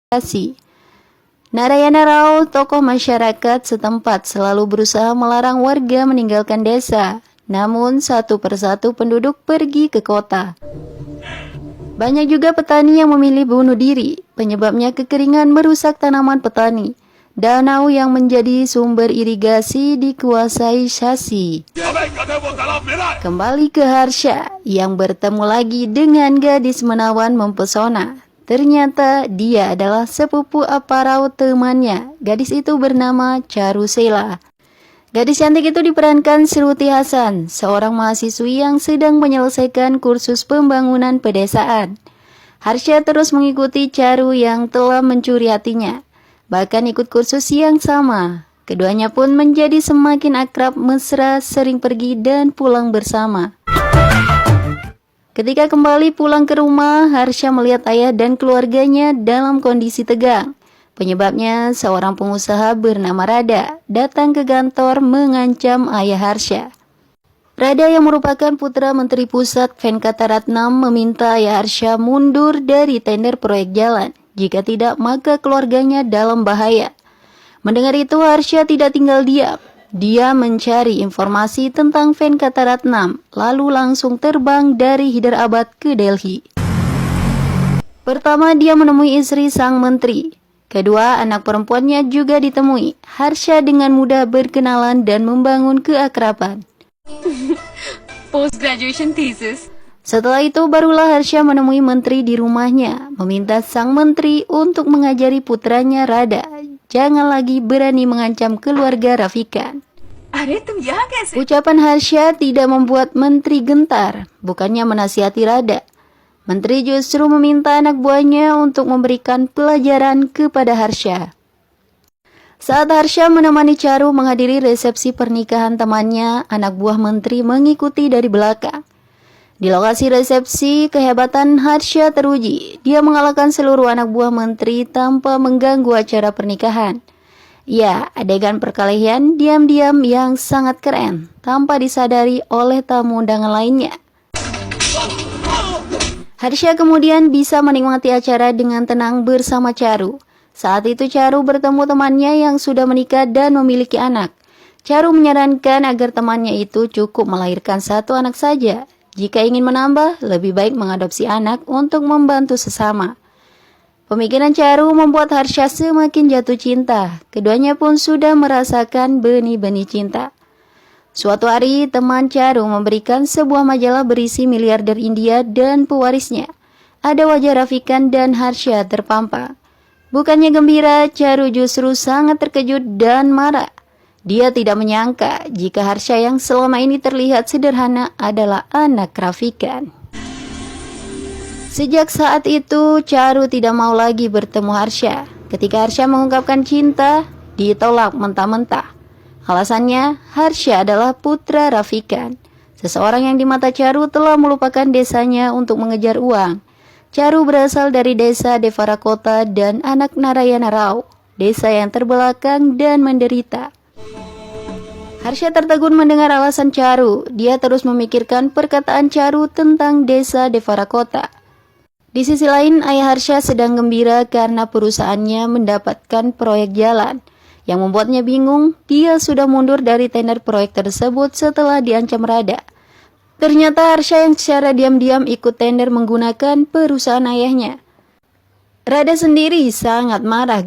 Kasih. Narayana Rao, tokoh masyarakat setempat, selalu berusaha melarang warga meninggalkan desa. Namun satu persatu penduduk pergi ke kota. Banyak juga petani yang memilih bunuh diri. Penyebabnya kekeringan merusak tanaman petani. Danau yang menjadi sumber irigasi dikuasai Shashi. Kembali ke Harsha yang bertemu lagi dengan gadis menawan mempesona. Ternyata dia adalah sepupu aparau temannya. Gadis itu bernama Charusela. Gadis cantik itu diperankan Shruti Hassan, seorang mahasiswi yang sedang menyelesaikan kursus pembangunan pedesaan. Harsha terus mengikuti Charu yang telah mencuri hatinya, bahkan ikut kursus yang sama. Keduanya pun menjadi semakin akrab, mesra, sering pergi dan pulang bersama. Ketika kembali pulang ke rumah, Harsha melihat ayah dan keluarganya dalam kondisi tegang. Penyebabnya, seorang pengusaha bernama Rada datang ke kantor mengancam ayah Harsha. Rada yang merupakan putra Menteri Pusat Venkataratnam meminta ayah Harsha mundur dari tender proyek jalan. Jika tidak, maka keluarganya dalam bahaya. Mendengar itu, Harsha tidak tinggal diam. Dia mencari informasi tentang Venkataratnam, lalu langsung terbang dari Hyderabad ke Delhi. Pertama, dia menemui istri sang menteri. Kedua, anak perempuannya juga ditemui. Harsha dengan mudah berkenalan dan membangun keakraban. Post graduation thesis. Setelah itu, barulah Harsha menemui menteri di rumahnya, meminta sang menteri untuk mengajari putranya Rada jangan lagi berani mengancam keluarga Rafikan. Ucapan Harsha tidak membuat menteri gentar, bukannya menasihati Rada. Menteri justru meminta anak buahnya untuk memberikan pelajaran kepada Harsha. Saat Harsha menemani Charu menghadiri resepsi pernikahan temannya, anak buah menteri mengikuti dari belakang. Di lokasi resepsi, kehebatan Harsha teruji. Dia mengalahkan seluruh anak buah menteri tanpa mengganggu acara pernikahan. Ya, adegan perkelahian diam-diam yang sangat keren, tanpa disadari oleh tamu undangan lainnya. Harsha kemudian bisa menikmati acara dengan tenang bersama Charu. Saat itu Charu bertemu temannya yang sudah menikah dan memiliki anak. Charu menyarankan agar temannya itu cukup melahirkan satu anak saja. Jika ingin menambah, lebih baik mengadopsi anak untuk membantu sesama. Pemikiran Charu membuat Harsha semakin jatuh cinta. Keduanya pun sudah merasakan benih-benih cinta. Suatu hari, teman Charu memberikan sebuah majalah berisi miliarder India dan pewarisnya. Ada wajah Rafikan dan Harsha terpampang. Bukannya gembira, Charu justru sangat terkejut dan marah. Dia tidak menyangka jika Harsha yang selama ini terlihat sederhana adalah anak Rafikan. Sejak saat itu, Charu tidak mau lagi bertemu Harsha. Ketika Harsha mengungkapkan cinta, ditolak mentah-mentah. Alasannya, Harsha adalah putra Rafikan. Seseorang yang di mata Charu telah melupakan desanya untuk mengejar uang. Charu berasal dari desa Devarakota dan anak Narayana Rao, desa yang terbelakang dan menderita. Harsha tertegun mendengar alasan Charu. Dia terus memikirkan perkataan Charu tentang desa Devarakota. Di sisi lain, ayah Harsha sedang gembira karena perusahaannya mendapatkan proyek jalan. Yang membuatnya bingung, dia sudah mundur dari tender proyek tersebut setelah diancam Rada. Ternyata Harsha yang secara diam-diam ikut tender menggunakan perusahaan ayahnya. Rada sendiri sangat marah